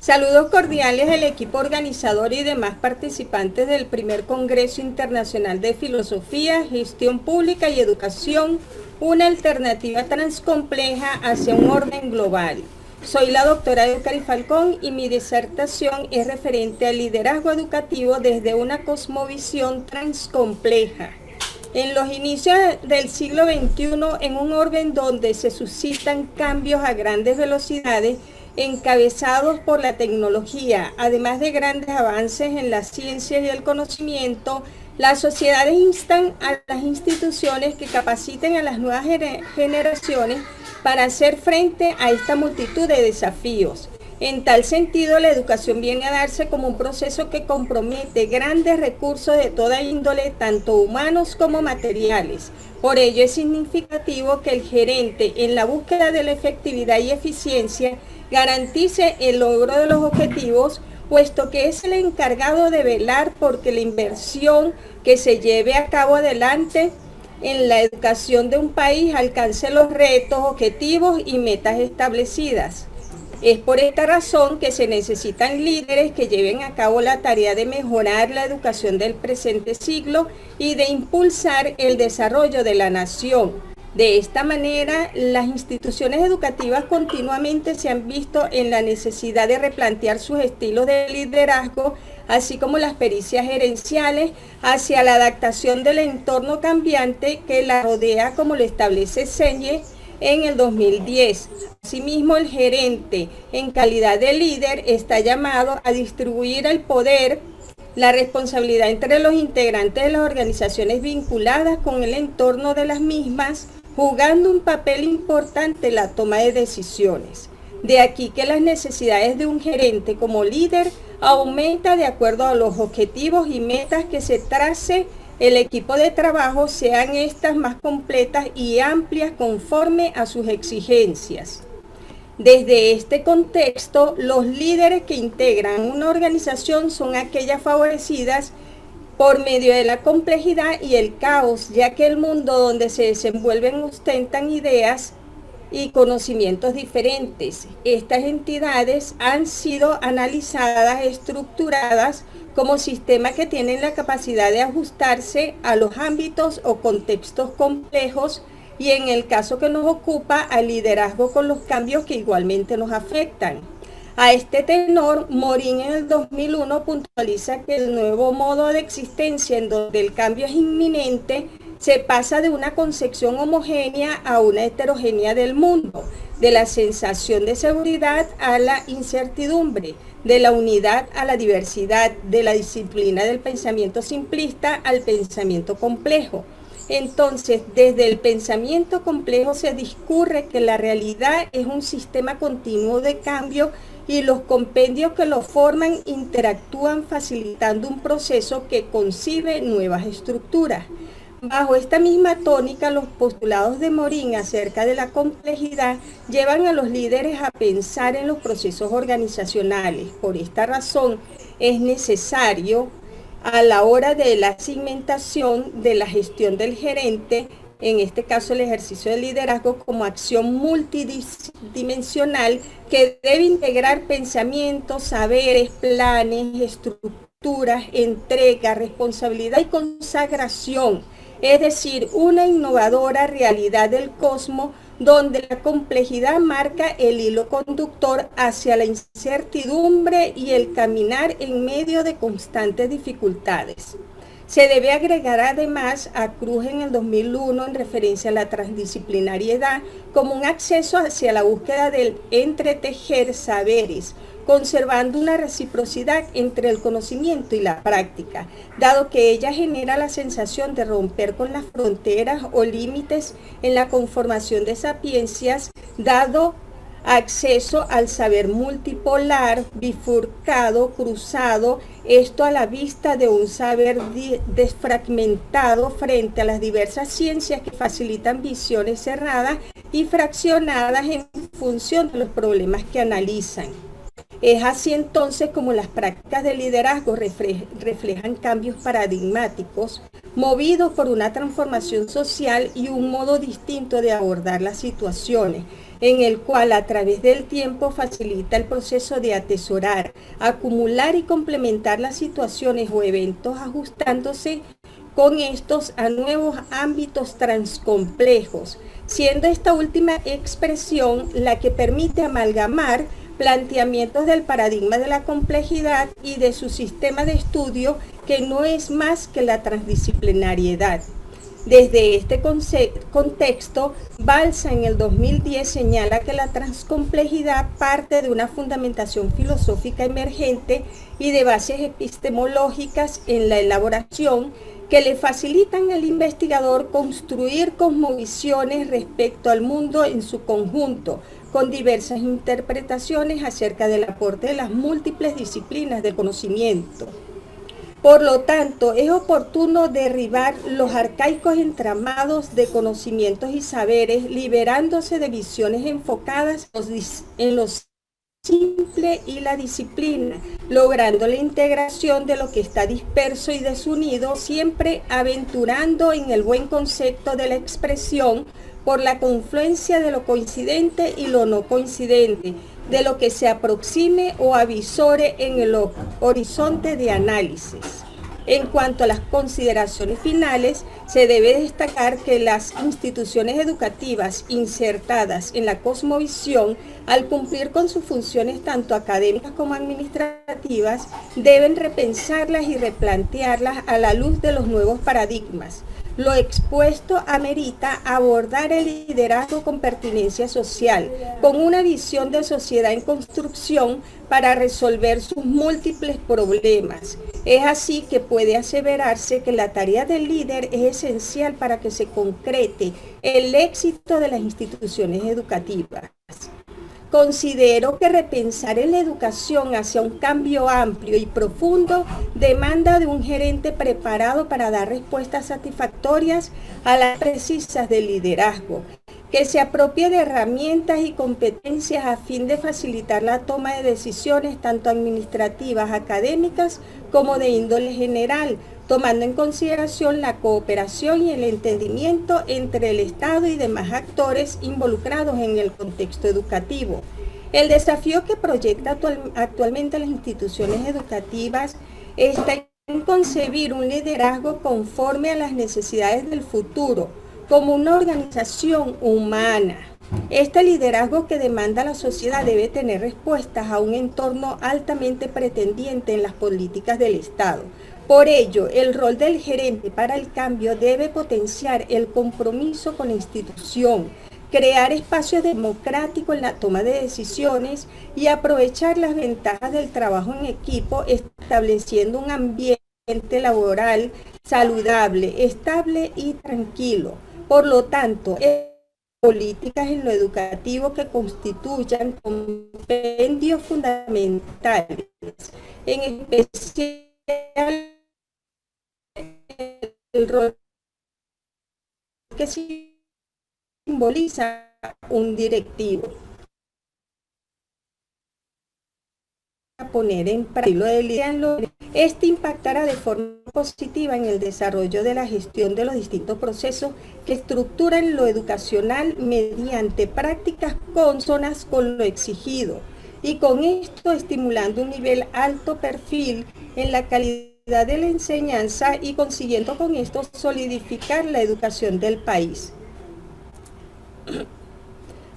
Saludos cordiales al equipo organizador y demás participantes del primer Congreso Internacional de Filosofía, Gestión Pública y Educación, una alternativa transcompleja hacia un orden global. Soy la doctora Eucari Falcón y mi disertación es referente al liderazgo educativo desde una cosmovisión transcompleja. En los inicios del siglo XXI, en un orden donde se suscitan cambios a grandes velocidades, encabezados por la tecnología, además de grandes avances en la ciencia y el conocimiento, las sociedades instan a las instituciones que capaciten a las nuevas generaciones para hacer frente a esta multitud de desafíos. En tal sentido, la educación viene a darse como un proceso que compromete grandes recursos de toda índole, tanto humanos como materiales. Por ello es significativo que el gerente, en la búsqueda de la efectividad y eficiencia, garantice el logro de los objetivos, puesto que es el encargado de velar porque la inversión que se lleve a cabo adelante en la educación de un país alcance los retos, objetivos y metas establecidas. Es por esta razón que se necesitan líderes que lleven a cabo la tarea de mejorar la educación del presente siglo y de impulsar el desarrollo de la nación. De esta manera, las instituciones educativas continuamente se han visto en la necesidad de replantear sus estilos de liderazgo, así como las pericias gerenciales, hacia la adaptación del entorno cambiante que la rodea, como lo establece Senye en el 2010. Asimismo, el gerente, en calidad de líder, está llamado a distribuir el poder, la responsabilidad entre los integrantes de las organizaciones vinculadas con el entorno de las mismas, jugando un papel importante en la toma de decisiones. De aquí que las necesidades de un gerente como líder aumenta de acuerdo a los objetivos y metas que se trace el equipo de trabajo, sean estas más completas y amplias conforme a sus exigencias. Desde este contexto, los líderes que integran una organización son aquellas favorecidas por medio de la complejidad y el caos, ya que el mundo donde se desenvuelven ostentan ideas y conocimientos diferentes. Estas entidades han sido analizadas, estructuradas como sistemas que tienen la capacidad de ajustarse a los ámbitos o contextos complejos y, en el caso que nos ocupa, al liderazgo con los cambios que igualmente nos afectan. A este tenor, Morin en el 2001 puntualiza que el nuevo modo de existencia en donde el cambio es inminente se pasa de una concepción homogénea a una heterogénea del mundo, de la sensación de seguridad a la incertidumbre, de la unidad a la diversidad, de la disciplina del pensamiento simplista al pensamiento complejo. Entonces, desde el pensamiento complejo se discurre que la realidad es un sistema continuo de cambio y los compendios que lo forman interactúan facilitando un proceso que concibe nuevas estructuras. Bajo esta misma tónica, los postulados de Morin acerca de la complejidad llevan a los líderes a pensar en los procesos organizacionales. Por esta razón, es necesario, a la hora de la segmentación de la gestión del gerente, en este caso el ejercicio del liderazgo como acción multidimensional que debe integrar pensamientos, saberes, planes, estructuras, entrega, responsabilidad y consagración, es decir, una innovadora realidad del cosmos donde la complejidad marca el hilo conductor hacia la incertidumbre y el caminar en medio de constantes dificultades. Se debe agregar además a Cruz en el 2001 en referencia a la transdisciplinariedad como un acceso hacia la búsqueda del entretejer saberes, conservando una reciprocidad entre el conocimiento y la práctica, dado que ella genera la sensación de romper con las fronteras o límites en la conformación de sapiencias, dado acceso al saber multipolar, bifurcado, cruzado, esto a la vista de un saber desfragmentado frente a las diversas ciencias que facilitan visiones cerradas y fraccionadas en función de los problemas que analizan. Es así entonces como las prácticas de liderazgo reflejan cambios paradigmáticos movidos por una transformación social y un modo distinto de abordar las situaciones, en el cual a través del tiempo facilita el proceso de atesorar, acumular y complementar las situaciones o eventos, ajustándose con estos a nuevos ámbitos transcomplejos, siendo esta última expresión la que permite amalgamar planteamientos del paradigma de la complejidad y de su sistema de estudio, que no es más que la transdisciplinariedad. Desde este contexto, Balza en el 2010 señala que la transcomplejidad parte de una fundamentación filosófica emergente y de bases epistemológicas en la elaboración que le facilitan al investigador construir cosmovisiones respecto al mundo en su conjunto, con diversas interpretaciones acerca del aporte de las múltiples disciplinas del conocimiento. Por lo tanto, es oportuno derribar los arcaicos entramados de conocimientos y saberes, liberándose de visiones enfocadas en lo simple y la disciplina, logrando la integración de lo que está disperso y desunido, siempre aventurando en el buen concepto de la expresión por la confluencia de lo coincidente y lo no coincidente, de lo que se aproxime o avisore en el horizonte de análisis. En cuanto a las consideraciones finales, se debe destacar que las instituciones educativas insertadas en la cosmovisión, al cumplir con sus funciones tanto académicas como administrativas, deben repensarlas y replantearlas a la luz de los nuevos paradigmas. Lo expuesto amerita abordar el liderazgo con pertinencia social, con una visión de sociedad en construcción para resolver sus múltiples problemas. Es así que puede aseverarse que la tarea del líder es esencial para que se concrete el éxito de las instituciones educativas. Considero que repensar en la educación hacia un cambio amplio y profundo demanda de un gerente preparado para dar respuestas satisfactorias a las precisas del liderazgo, que se apropie de herramientas y competencias a fin de facilitar la toma de decisiones tanto administrativas, académicas, como de índole general, tomando en consideración la cooperación y el entendimiento entre el Estado y demás actores involucrados en el contexto educativo. El desafío que proyecta actualmente las instituciones educativas está en concebir un liderazgo conforme a las necesidades del futuro, como una organización humana. Este liderazgo que demanda la sociedad debe tener respuestas a un entorno altamente pretendiente en las políticas del Estado. Por ello, el rol del gerente para el cambio debe potenciar el compromiso con la institución, crear espacios democráticos en la toma de decisiones y aprovechar las ventajas del trabajo en equipo, estableciendo un ambiente laboral saludable, estable y tranquilo. Por lo tanto, políticas en lo educativo que constituyan compendios fundamentales, en especial el rol que simboliza un directivo. A poner en práctica este impactará de forma positiva en el desarrollo de la gestión de los distintos procesos que estructuran lo educacional mediante prácticas cónsonas con lo exigido, y con esto estimulando un nivel alto perfil en la calidad de la enseñanza y consiguiendo con esto solidificar la educación del país.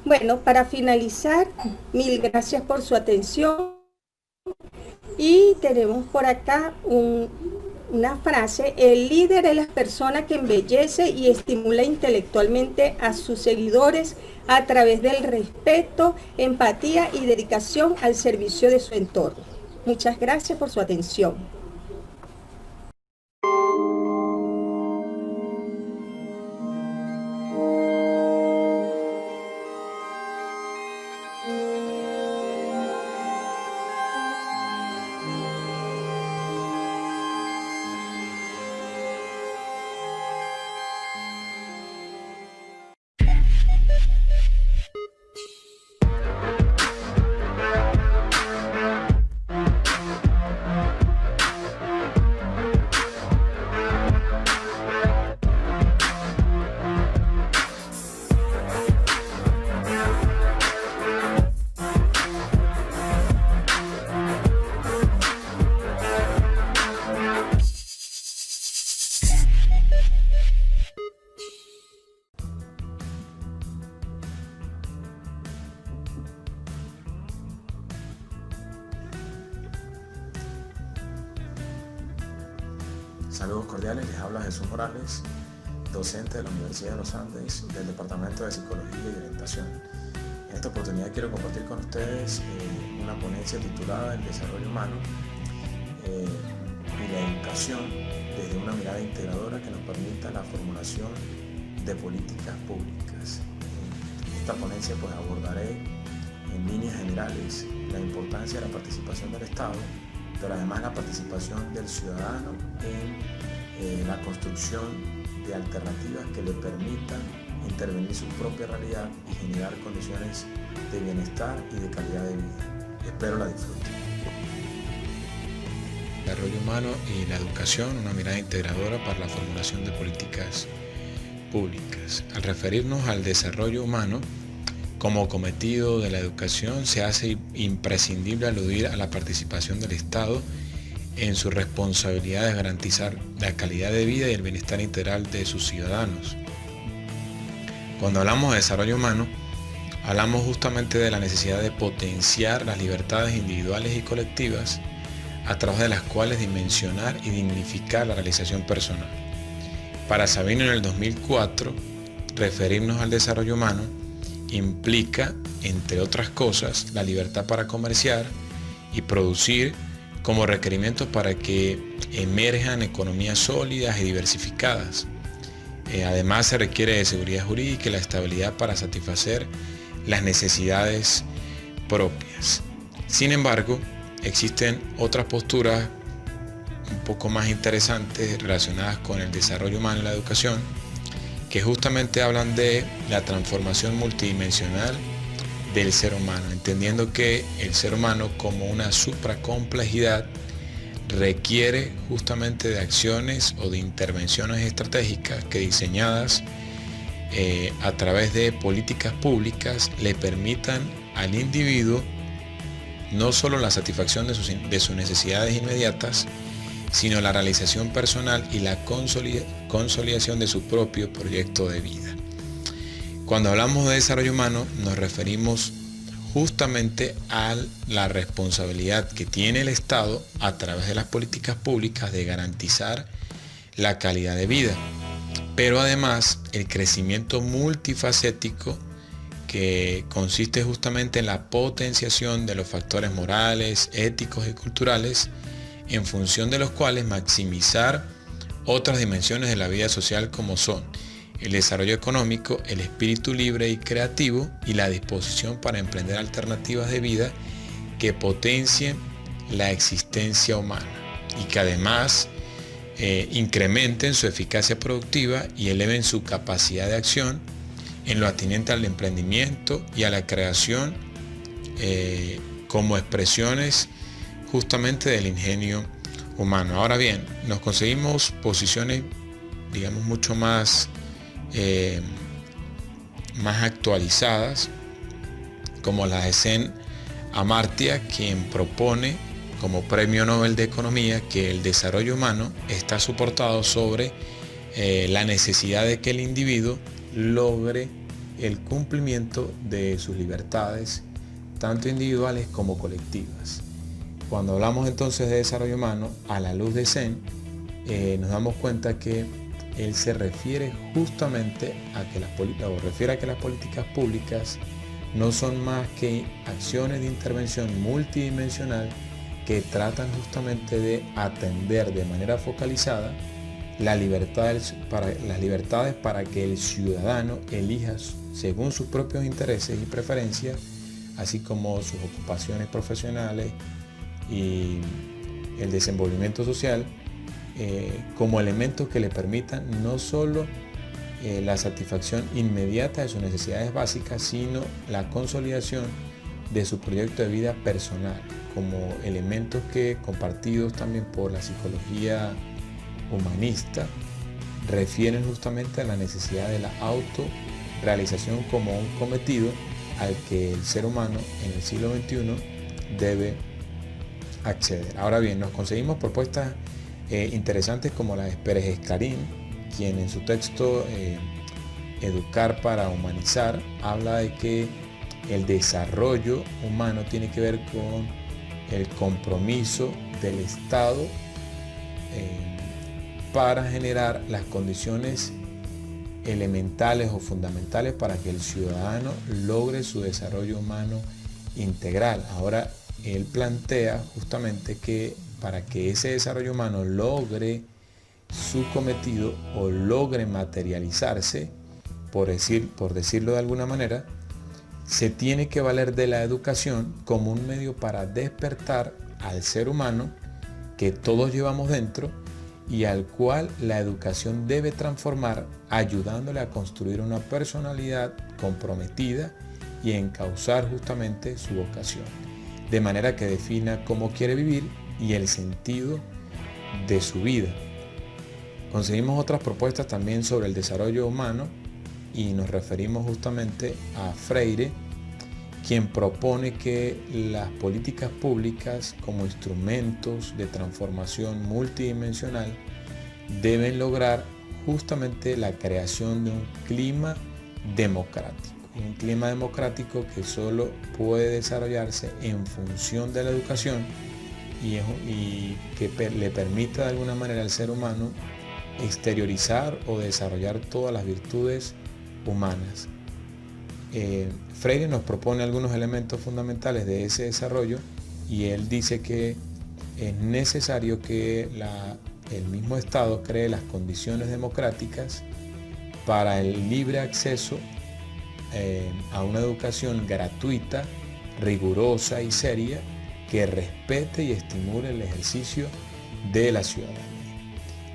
Bueno, para finalizar, mil gracias por su atención. Y tenemos por acá una frase: el líder es la persona que embellece y estimula intelectualmente a sus seguidores a través del respeto, empatía y dedicación al servicio de su entorno. Muchas gracias por su atención. Saludos cordiales, les habla Jesús Morales, docente de la Universidad de los Andes del Departamento de Psicología y Orientación. En esta oportunidad quiero compartir con ustedes una ponencia titulada El desarrollo humano y la educación desde una mirada integradora que nos permita la formulación de políticas públicas. En esta ponencia abordaré en líneas generales la importancia de la participación del Estado, pero además la participación del ciudadano en la construcción de alternativas que le permitan intervenir su propia realidad y generar condiciones de bienestar y de calidad de vida. Espero la disfruten. Desarrollo humano y la educación, una mirada integradora para la formulación de políticas públicas. Al referirnos al desarrollo humano como cometido de la educación, se hace imprescindible aludir a la participación del Estado en su responsabilidad de garantizar la calidad de vida y el bienestar integral de sus ciudadanos. Cuando hablamos de desarrollo humano, hablamos justamente de la necesidad de potenciar las libertades individuales y colectivas a través de las cuales dimensionar y dignificar la realización personal. Para Sabino en el 2004, referirnos al desarrollo humano implica, entre otras cosas, la libertad para comerciar y producir como requerimientos para que emerjan economías sólidas y diversificadas. Además, se requiere de seguridad jurídica y la estabilidad para satisfacer las necesidades propias. Sin embargo, existen otras posturas un poco más interesantes relacionadas con el desarrollo humano y la educación, que justamente hablan de la transformación multidimensional del ser humano, entendiendo que el ser humano como una supracomplejidad requiere justamente de acciones o de intervenciones estratégicas que diseñadas a través de políticas públicas le permitan al individuo no solo la satisfacción de sus necesidades inmediatas, sino la realización personal y la consolidación de su propio proyecto de vida. Cuando hablamos de desarrollo humano, nos referimos justamente a la responsabilidad que tiene el Estado a través de las políticas públicas de garantizar la calidad de vida, pero además el crecimiento multifacético que consiste justamente en la potenciación de los factores morales, éticos y culturales, en función de los cuales maximizar otras dimensiones de la vida social como son el desarrollo económico, el espíritu libre y creativo y la disposición para emprender alternativas de vida que potencien la existencia humana y que además incrementen su eficacia productiva y eleven su capacidad de acción en lo atinente al emprendimiento y a la creación como expresiones justamente del ingenio humano. Ahora bien, nos conseguimos posiciones, digamos, mucho más actualizadas, como la de Sen Amartya, quien propone como Premio Nobel de Economía que el desarrollo humano está soportado sobre la necesidad de que el individuo logre el cumplimiento de sus libertades, tanto individuales como colectivas. Cuando hablamos entonces de desarrollo humano, a la luz de Sen, nos damos cuenta que él se refiere justamente a que las políticas públicas no son más que acciones de intervención multidimensional que tratan justamente de atender de manera focalizada las libertades para que el ciudadano elija según sus propios intereses y preferencias, así como sus ocupaciones profesionales y el desenvolvimiento social, como elementos que le permitan no solo la satisfacción inmediata de sus necesidades básicas, sino la consolidación de su proyecto de vida personal, como elementos que, compartidos también por la psicología humanista, refieren justamente a la necesidad de la autorrealización como un cometido al que el ser humano en el siglo XXI debe acceder. Ahora bien, nos conseguimos propuestas interesantes como la de Pérez Escarín, quien en su texto Educar para Humanizar habla de que el desarrollo humano tiene que ver con el compromiso del Estado para generar las condiciones elementales o fundamentales para que el ciudadano logre su desarrollo humano integral. Ahora, él plantea justamente que para que ese desarrollo humano logre su cometido o logre materializarse, por decirlo de alguna manera, se tiene que valer de la educación como un medio para despertar al ser humano que todos llevamos dentro y al cual la educación debe transformar, ayudándole a construir una personalidad comprometida y encauzar justamente su vocación, de manera que defina cómo quiere vivir y el sentido de su vida. Conseguimos otras propuestas también sobre el desarrollo humano y nos referimos justamente a Freire, quien propone que las políticas públicas como instrumentos de transformación multidimensional deben lograr justamente la creación de un clima democrático que solo puede desarrollarse en función de la educación y que le permita de alguna manera al ser humano exteriorizar o desarrollar todas las virtudes humanas. Freire nos propone algunos elementos fundamentales de ese desarrollo y él dice que es necesario que el mismo Estado cree las condiciones democráticas para el libre acceso a una educación gratuita, rigurosa y seria que respete y estimule el ejercicio de la ciudadanía.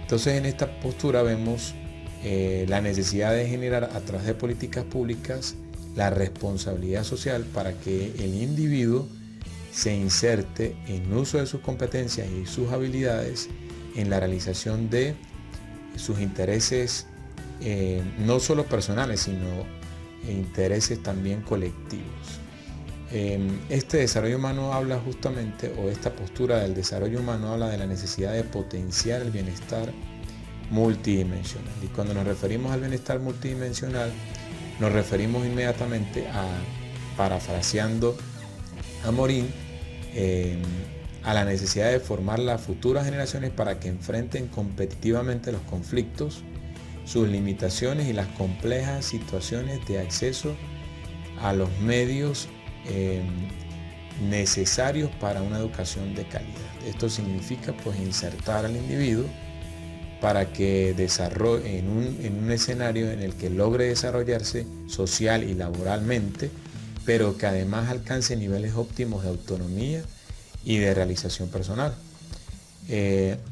Entonces, en esta postura vemos la necesidad de generar a través de políticas públicas la responsabilidad social para que el individuo se inserte en uso de sus competencias y sus habilidades en la realización de sus intereses no solo personales, sino intereses también colectivos. Este desarrollo humano habla justamente, o esta postura del desarrollo humano habla de la necesidad de potenciar el bienestar multidimensional. Y cuando nos referimos al bienestar multidimensional, nos referimos inmediatamente parafraseando a Morin, a la necesidad de formar las futuras generaciones para que enfrenten competitivamente los conflictos, sus limitaciones y las complejas situaciones de acceso a los medios necesarios para una educación de calidad. Esto significa pues insertar al individuo para que desarrolle en un escenario en el que logre desarrollarse social y laboralmente, pero que además alcance niveles óptimos de autonomía y de realización personal.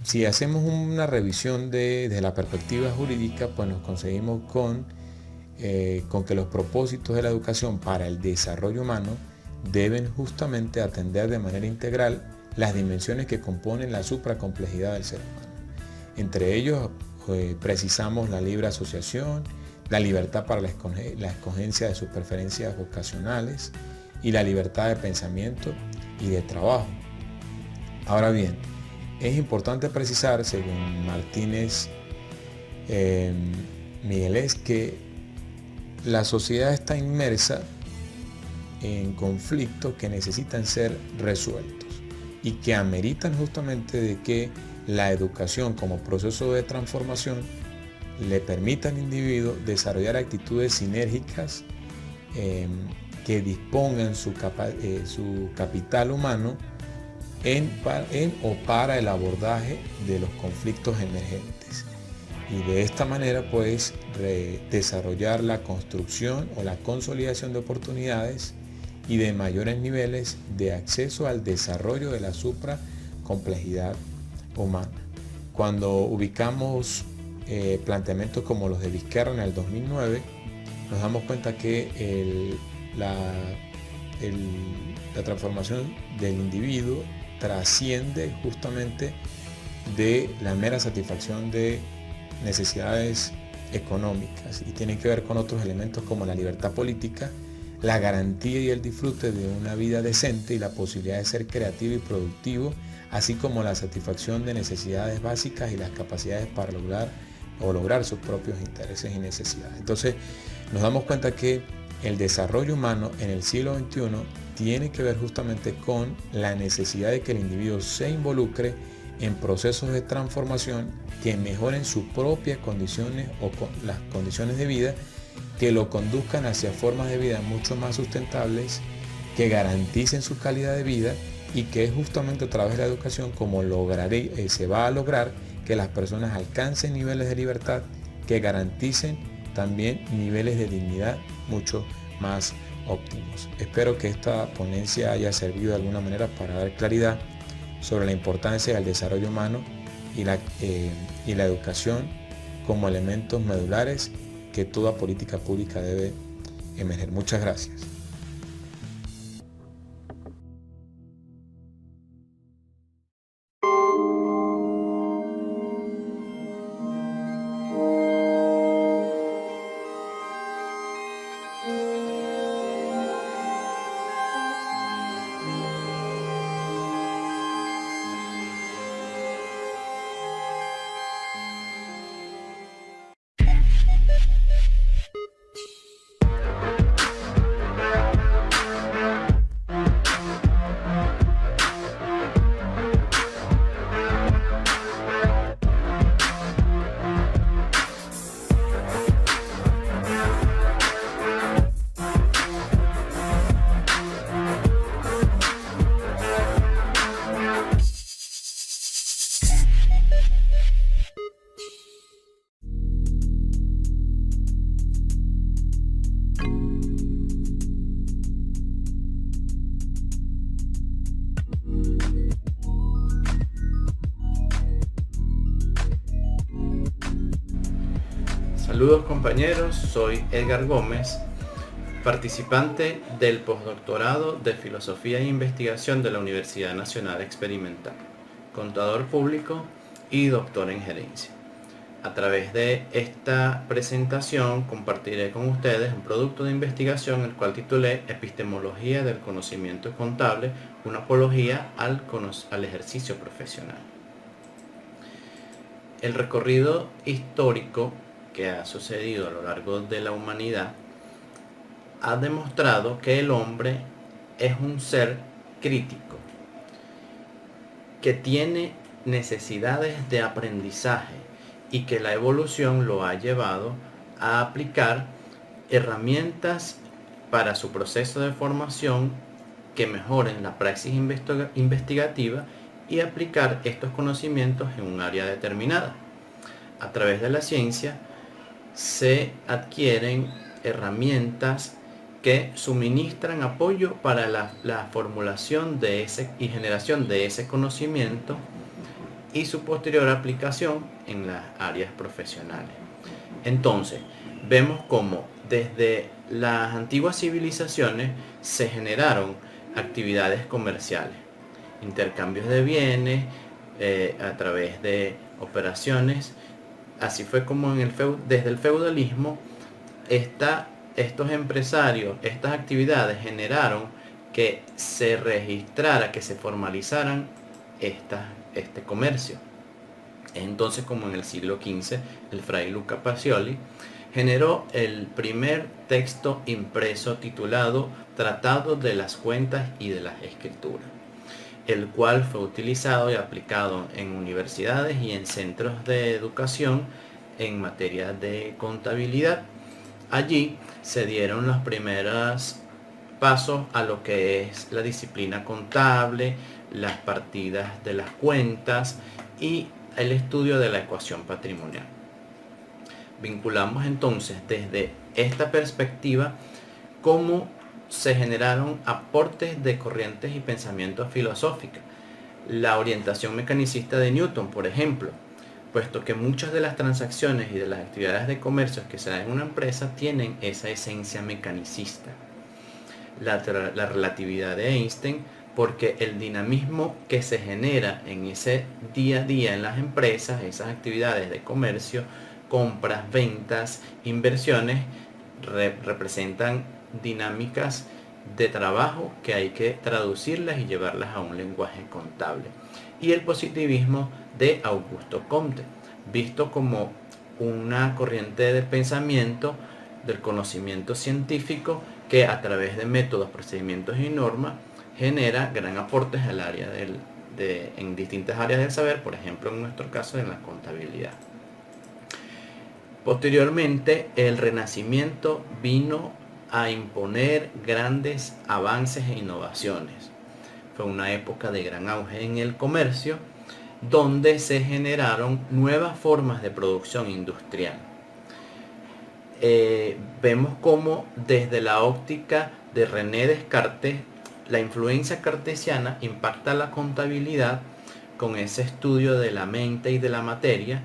Si hacemos una revisión desde la perspectiva jurídica, pues nos conseguimos con que los propósitos de la educación para el desarrollo humano deben justamente atender de manera integral las dimensiones que componen la supracomplejidad del ser humano. Entre ellos precisamos la libre asociación, la libertad para la escogencia de sus preferencias vocacionales y la libertad de pensamiento y de trabajo. Ahora bien, es importante precisar, según Martínez Miguelés, que la sociedad está inmersa en conflictos que necesitan ser resueltos y que ameritan justamente de que la educación como proceso de transformación le permita al individuo desarrollar actitudes sinérgicas que dispongan su capital humano para el abordaje de los conflictos emergentes y de esta manera pues desarrollar la construcción o la consolidación de oportunidades y de mayores niveles de acceso al desarrollo de la supracomplejidad humana. Cuando ubicamos planteamientos como los de Vizcarra en el 2009, nos damos cuenta que la transformación del individuo trasciende justamente de la mera satisfacción de necesidades económicas y tiene que ver con otros elementos como la libertad política, la garantía y el disfrute de una vida decente y la posibilidad de ser creativo y productivo, así como la satisfacción de necesidades básicas y las capacidades para lograr sus propios intereses y necesidades. Entonces nos damos cuenta que el desarrollo humano en el siglo XXI tiene que ver justamente con la necesidad de que el individuo se involucre en procesos de transformación que mejoren sus propias condiciones o las condiciones de vida, que lo conduzcan hacia formas de vida mucho más sustentables, que garanticen su calidad de vida, y que es justamente a través de la educación como se va a lograr que las personas alcancen niveles de libertad que garanticen también niveles de dignidad mucho más óptimos. Espero que esta ponencia haya servido de alguna manera para dar claridad sobre la importancia del desarrollo humano y la educación como elementos medulares que toda política pública debe emerger. Muchas gracias. Saludos compañeros, soy Edgar Gómez, participante del postdoctorado de Filosofía e Investigación de la Universidad Nacional Experimental, contador público y doctor en gerencia. A través de esta presentación compartiré con ustedes un producto de investigación el cual titulé Epistemología del conocimiento contable, una apología al ejercicio profesional. El recorrido histórico que ha sucedido a lo largo de la humanidad ha demostrado que el hombre es un ser crítico, que tiene necesidades de aprendizaje y que la evolución lo ha llevado a aplicar herramientas para su proceso de formación que mejoren la praxis investigativa y aplicar estos conocimientos en un área determinada. A través de la ciencia se adquieren herramientas que suministran apoyo para la formulación de y generación de ese conocimiento y su posterior aplicación en las áreas profesionales. Entonces, vemos cómo desde las antiguas civilizaciones se generaron actividades comerciales, intercambios de bienes a través de operaciones. Así fue como desde el feudalismo estos empresarios, estas actividades generaron que se registrara, que se formalizaran este comercio. Entonces, como en el siglo XV, el fray Luca Pacioli generó el primer texto impreso titulado Tratado de las Cuentas y de las Escrituras, el cual fue utilizado y aplicado en universidades y en centros de educación en materia de contabilidad. Allí se dieron los primeros pasos a lo que es la disciplina contable, las partidas de las cuentas y el estudio de la ecuación patrimonial. Vinculamos entonces desde esta perspectiva cómo se generaron aportes de corrientes y pensamientos filosóficos. La orientación mecanicista de Newton, por ejemplo, puesto que muchas de las transacciones y de las actividades de comercio que se dan en una empresa tienen esa esencia mecanicista. La relatividad de Einstein, porque el dinamismo que se genera en ese día a día en las empresas, esas actividades de comercio, compras, ventas, inversiones, representan dinámicas de trabajo que hay que traducirlas y llevarlas a un lenguaje contable. Y el positivismo de Augusto Comte, visto como una corriente de pensamiento del conocimiento científico que a través de métodos, procedimientos y normas genera gran aportes al área en distintas áreas del saber, por ejemplo en nuestro caso en la contabilidad. Posteriormente, el Renacimiento vino a imponer grandes avances e innovaciones. Fue una época de gran auge en el comercio, donde se generaron nuevas formas de producción industrial. Vemos cómo desde la óptica de René Descartes, la influencia cartesiana impacta la contabilidad con ese estudio de la mente y de la materia,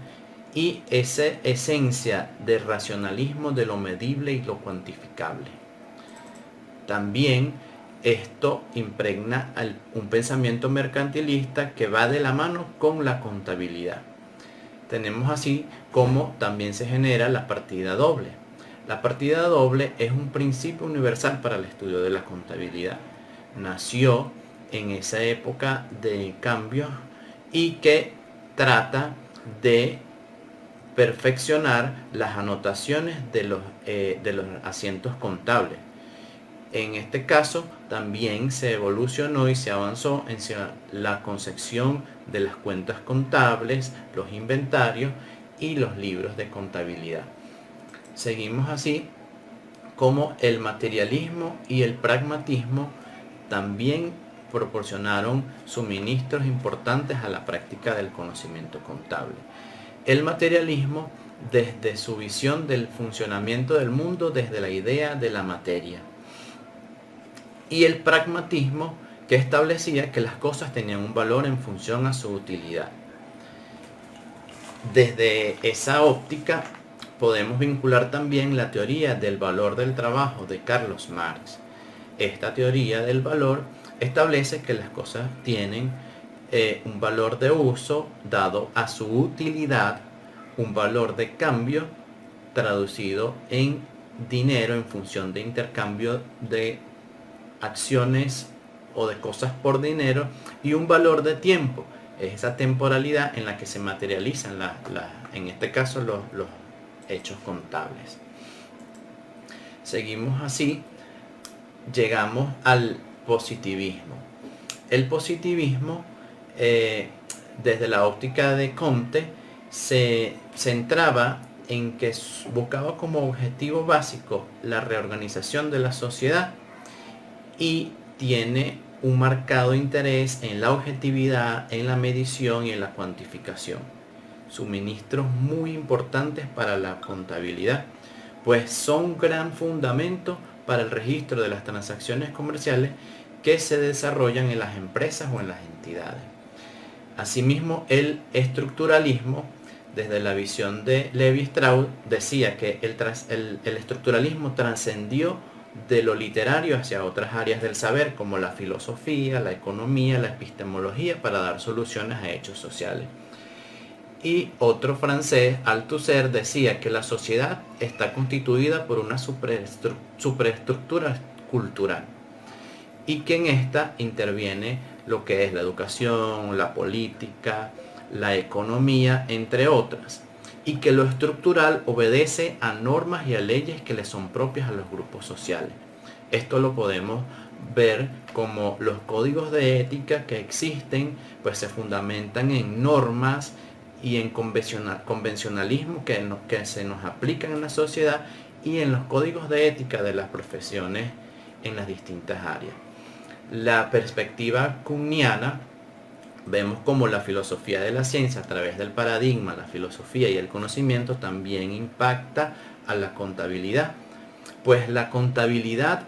y esa esencia de racionalismo de lo medible y lo cuantificable. También esto impregna un pensamiento mercantilista que va de la mano con la contabilidad. Tenemos así como también se genera la partida doble. La partida doble es un principio universal para el estudio de la contabilidad. Nació en esa época de cambios y que trata de perfeccionar las anotaciones de los asientos contables. En este caso también se evolucionó y se avanzó en la concepción de las cuentas contables, los inventarios y los libros de contabilidad. Seguimos así como el materialismo y el pragmatismo también proporcionaron suministros importantes a la práctica del conocimiento contable. El materialismo desde su visión del funcionamiento del mundo desde la idea de la materia, y el pragmatismo que establecía que las cosas tenían un valor en función a su utilidad. Desde esa óptica podemos vincular también la teoría del valor del trabajo de Carlos Marx. Esta teoría del valor establece que las cosas tienen un valor de uso dado a su utilidad, un valor de cambio traducido en dinero en función de intercambio de acciones o de cosas por dinero, y un valor de tiempo, es esa temporalidad en la que se materializan en este caso los hechos contables. Seguimos así, llegamos al positivismo. El positivismo desde la óptica de Comte se centraba en que buscaba como objetivo básico la reorganización de la sociedad y tiene un marcado interés en la objetividad, en la medición y en la cuantificación. Suministros muy importantes para la contabilidad, pues son un gran fundamento para el registro de las transacciones comerciales que se desarrollan en las empresas o en las entidades. Asimismo, el estructuralismo, desde la visión de Levi-Strauss, decía que el estructuralismo trascendió de lo literario hacia otras áreas del saber, como la filosofía, la economía, la epistemología, para dar soluciones a hechos sociales. Y otro francés, Althusser, decía que la sociedad está constituida por una superestructura cultural y que en esta interviene lo que es la educación, la política, la economía, entre otras, y que lo estructural obedece a normas y a leyes que le son propias a los grupos sociales. Esto lo podemos ver como los códigos de ética que existen, pues se fundamentan en normas y en convencionalismo que se nos aplican en la sociedad, y en los códigos de ética de las profesiones en las distintas áreas. La perspectiva kuhniana, vemos como la filosofía de la ciencia a través del paradigma, la filosofía y el conocimiento también impacta a la contabilidad, pues la contabilidad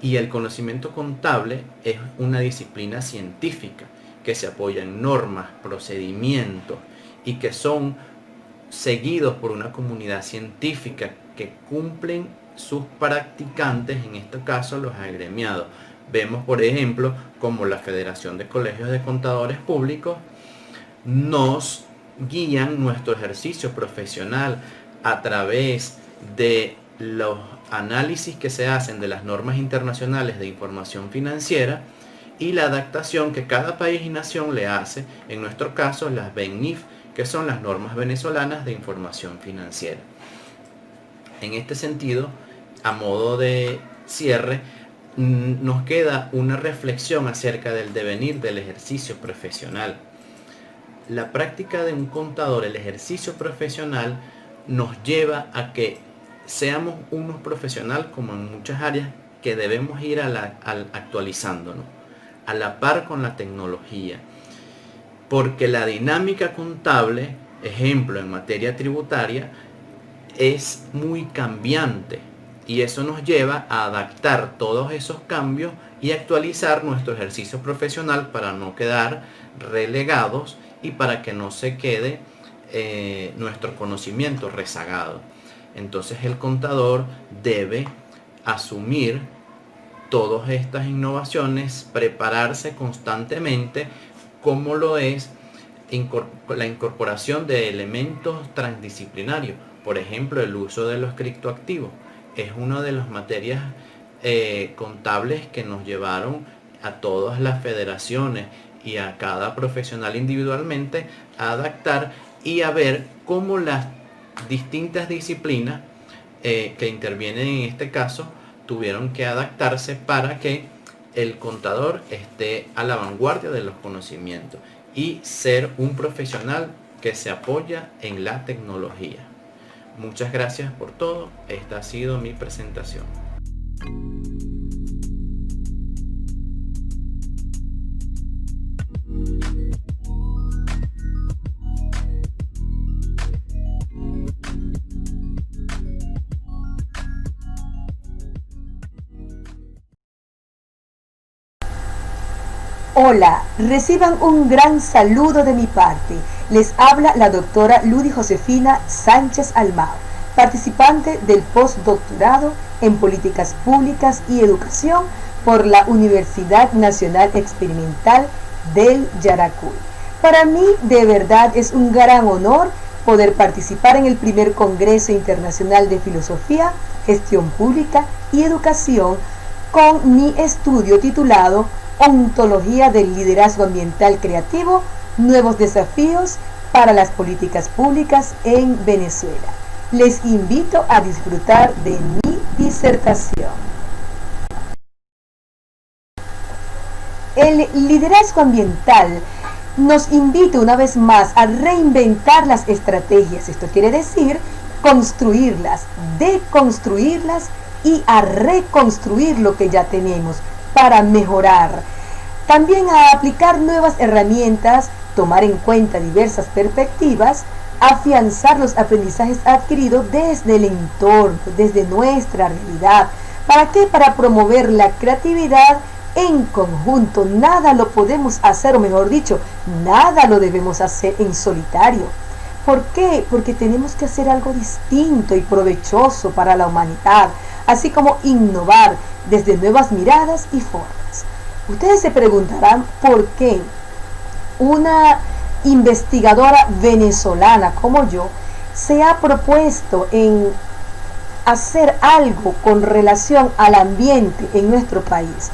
y el conocimiento contable es una disciplina científica que se apoya en normas, procedimientos y que son seguidos por una comunidad científica que cumplen sus practicantes, en este caso los agremiados. Vemos, por ejemplo, como la Federación de Colegios de Contadores Públicos nos guían nuestro ejercicio profesional a través de los análisis que se hacen de las normas internacionales de información financiera y la adaptación que cada país y nación le hace, en nuestro caso las BENIF, que son las normas venezolanas de información financiera. En este sentido, a modo de cierre, nos queda una reflexión acerca del devenir del ejercicio profesional. La práctica de un contador, el ejercicio profesional, nos lleva a que seamos unos profesionales, como en muchas áreas, que debemos ir actualizándonos, a la par con la tecnología. Porque la dinámica contable, ejemplo en materia tributaria, es muy cambiante. Y eso nos lleva a adaptar todos esos cambios y actualizar nuestro ejercicio profesional para no quedar relegados y para que no se quede nuestro conocimiento rezagado. Entonces el contador debe asumir todas estas innovaciones, prepararse constantemente, como lo es la incorporación de elementos transdisciplinarios. Por ejemplo, el uso de los criptoactivos es una de las materias contables que nos llevaron a todas las federaciones y a cada profesional individualmente a adaptar y a ver cómo las distintas disciplinas que intervienen en este caso tuvieron que adaptarse para que el contador esté a la vanguardia de los conocimientos y ser un profesional que se apoya en la tecnología. Muchas gracias por todo. Esta ha sido mi presentación. Hola, reciban un gran saludo de mi parte. Les habla la doctora Ludy Josefina Sánchez Almao, participante del postdoctorado en Políticas Públicas y Educación por la Universidad Nacional Experimental del Yaracuy. Para mí, de verdad, es un gran honor poder participar en el primer Congreso Internacional de Filosofía, Gestión Pública y Educación con mi estudio titulado Ontología del liderazgo ambiental creativo, nuevos desafíos para las políticas públicas en Venezuela. Les invito a disfrutar de mi disertación. El liderazgo ambiental nos invita una vez más a reinventar las estrategias. Esto quiere decir construirlas, deconstruirlas y a reconstruir lo que ya tenemos para mejorar. También a aplicar nuevas herramientas, tomar en cuenta diversas perspectivas, afianzar los aprendizajes adquiridos desde el entorno, desde nuestra realidad. ¿Para qué? Para promover la creatividad en conjunto. Nada lo podemos hacer, o mejor dicho, nada lo debemos hacer en solitario. ¿Por qué? Porque tenemos que hacer algo distinto y provechoso para la humanidad, así como innovar desde nuevas miradas y formas. Ustedes se preguntarán por qué una investigadora venezolana como yo se ha propuesto en hacer algo con relación al ambiente en nuestro país.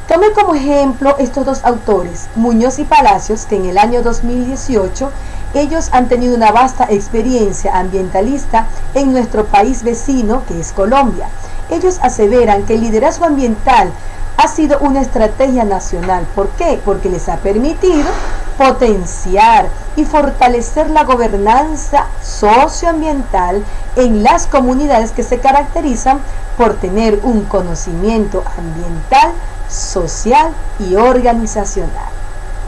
Tomé como ejemplo estos dos autores, Muñoz y Palacios, que en el año 2018 ellos han tenido una vasta experiencia ambientalista en nuestro país vecino, que es Colombia. Ellos aseveran que el liderazgo ambiental ha sido una estrategia nacional. ¿Por qué? Porque les ha permitido potenciar y fortalecer la gobernanza socioambiental en las comunidades que se caracterizan por tener un conocimiento ambiental, social y organizacional.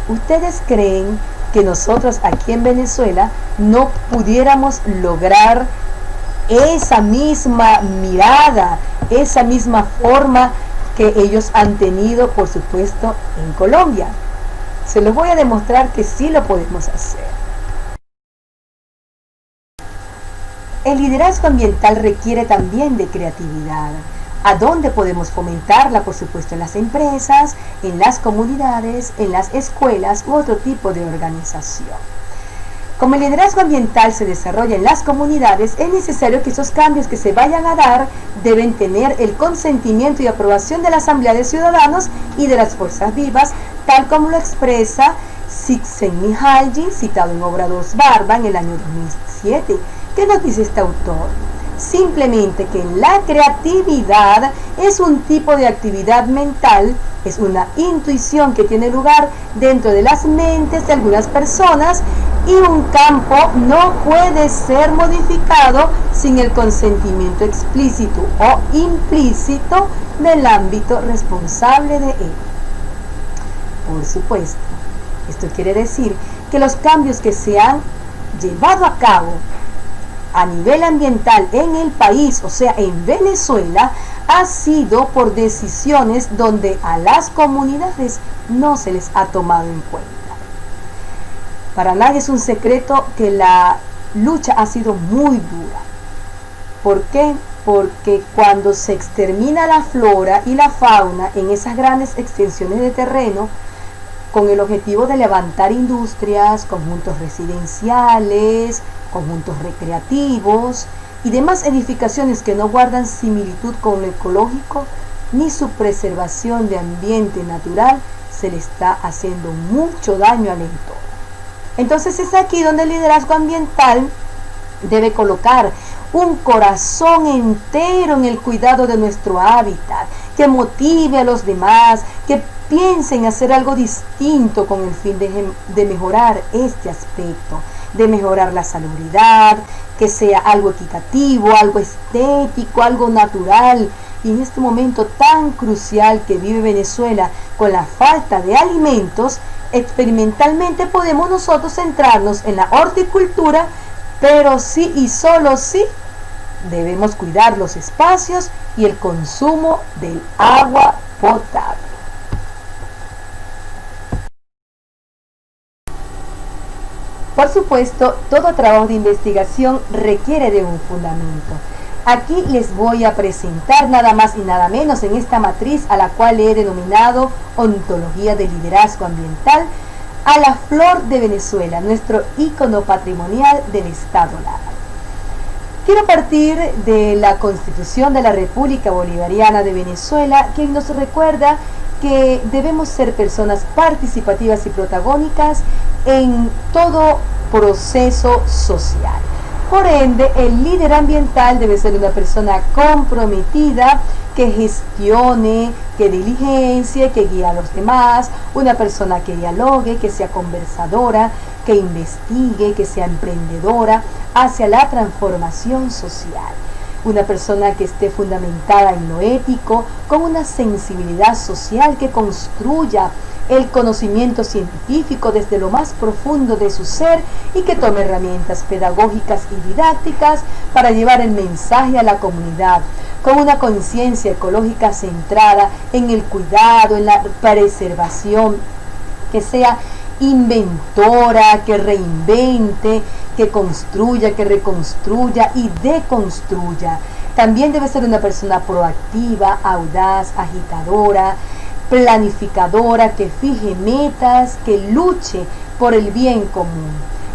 ¿Ustedes creen que nosotros aquí en Venezuela no pudiéramos lograr esa misma mirada, esa misma forma que ellos han tenido, por supuesto, en Colombia? Se los voy a demostrar que sí lo podemos hacer. El liderazgo ambiental requiere también de creatividad. ¿A dónde podemos fomentarla? Por supuesto, en las empresas, en las comunidades, en las escuelas u otro tipo de organización. Como el liderazgo ambiental se desarrolla en las comunidades, es necesario que esos cambios que se vayan a dar deben tener el consentimiento y aprobación de la Asamblea de Ciudadanos y de las fuerzas vivas, tal como lo expresa Csikszentmihalyi, citado en Obra 2 Barba en el año 2007. ¿Qué nos dice este autor? simplemente que la creatividad es un tipo de actividad mental, es una intuición que tiene lugar dentro de las mentes de algunas personas y un campo no puede ser modificado sin el consentimiento explícito o implícito del ámbito responsable de él. Por supuesto, esto quiere decir que los cambios que se han llevado a cabo a nivel ambiental en el país, o sea, en Venezuela, ha sido por decisiones donde a las comunidades no se les ha tomado en cuenta. Para nadie es un secreto que la lucha ha sido muy dura. ¿Por qué? Porque cuando se extermina la flora y la fauna en esas grandes extensiones de terreno, con el objetivo de levantar industrias, conjuntos residenciales, conjuntos recreativos y demás edificaciones que no guardan similitud con lo ecológico ni su preservación de ambiente natural, se le está haciendo mucho daño al entorno. Entonces es aquí donde el liderazgo ambiental debe colocar un corazón entero en el cuidado de nuestro hábitat, que motive a los demás, que piensen hacer algo distinto con el fin de mejorar este aspecto, de mejorar la salubridad, que sea algo equitativo, algo estético, algo natural. Y en este momento tan crucial que vive Venezuela con la falta de alimentos, experimentalmente podemos nosotros centrarnos en la horticultura, pero sí y solo sí debemos cuidar los espacios y el consumo del agua potable. Por supuesto, todo trabajo de investigación requiere de un fundamento. Aquí les voy a presentar nada más y nada menos en esta matriz a la cual he denominado Ontología del Liderazgo Ambiental a la flor de Venezuela, nuestro ícono patrimonial del Estado Lara. Quiero partir de la Constitución de la República Bolivariana de Venezuela, que nos recuerda que debemos ser personas participativas y protagónicas en todo proceso social. Por ende, el líder ambiental debe ser una persona comprometida, que gestione, que diligencie, que guíe a los demás, una persona que dialogue, que sea conversadora, que investigue, que sea emprendedora hacia la transformación social. Una persona que esté fundamentada en lo ético, con una sensibilidad social que construya el conocimiento científico desde lo más profundo de su ser y que tome herramientas pedagógicas y didácticas para llevar el mensaje a la comunidad, con una conciencia ecológica centrada en el cuidado, en la preservación, que sea inventora, que reinvente, que construya, que reconstruya y deconstruya. También debe ser una persona proactiva, audaz, agitadora, planificadora, que fije metas, que luche por el bien común.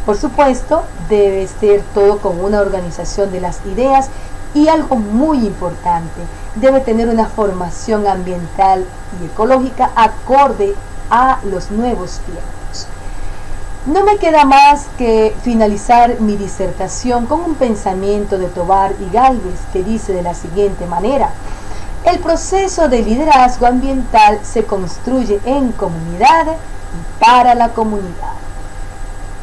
Por supuesto, debe ser todo con una organización de las ideas y algo muy importante, debe tener una formación ambiental y ecológica acorde a los nuevos tiempos. No me queda más que finalizar mi disertación con un pensamiento de Tovar y Gálvez que dice de la siguiente manera: el proceso de liderazgo ambiental se construye en comunidad y para la comunidad.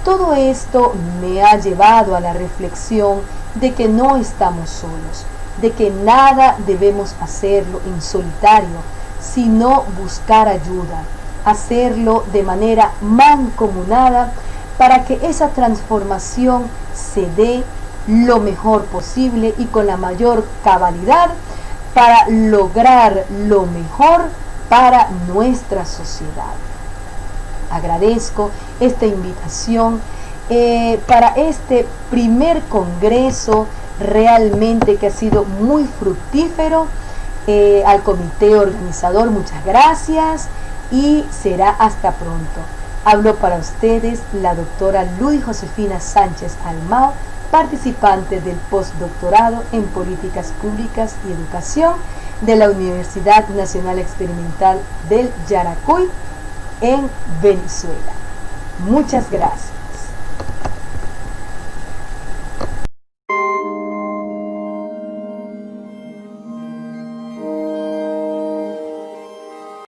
Todo esto me ha llevado a la reflexión de que no estamos solos, de que nada debemos hacerlo en solitario, sino buscar ayuda, hacerlo de manera mancomunada para que esa transformación se dé lo mejor posible y con la mayor cabalidad para lograr lo mejor para nuestra sociedad. Agradezco esta invitación para este primer congreso realmente que ha sido muy fructífero. Al comité organizador, muchas gracias y será hasta pronto. Hablo para ustedes la doctora Luis Josefina Sánchez Almao, participante del postdoctorado en Políticas Públicas y Educación de la Universidad Nacional Experimental del Yaracuy en Venezuela. Muchas gracias.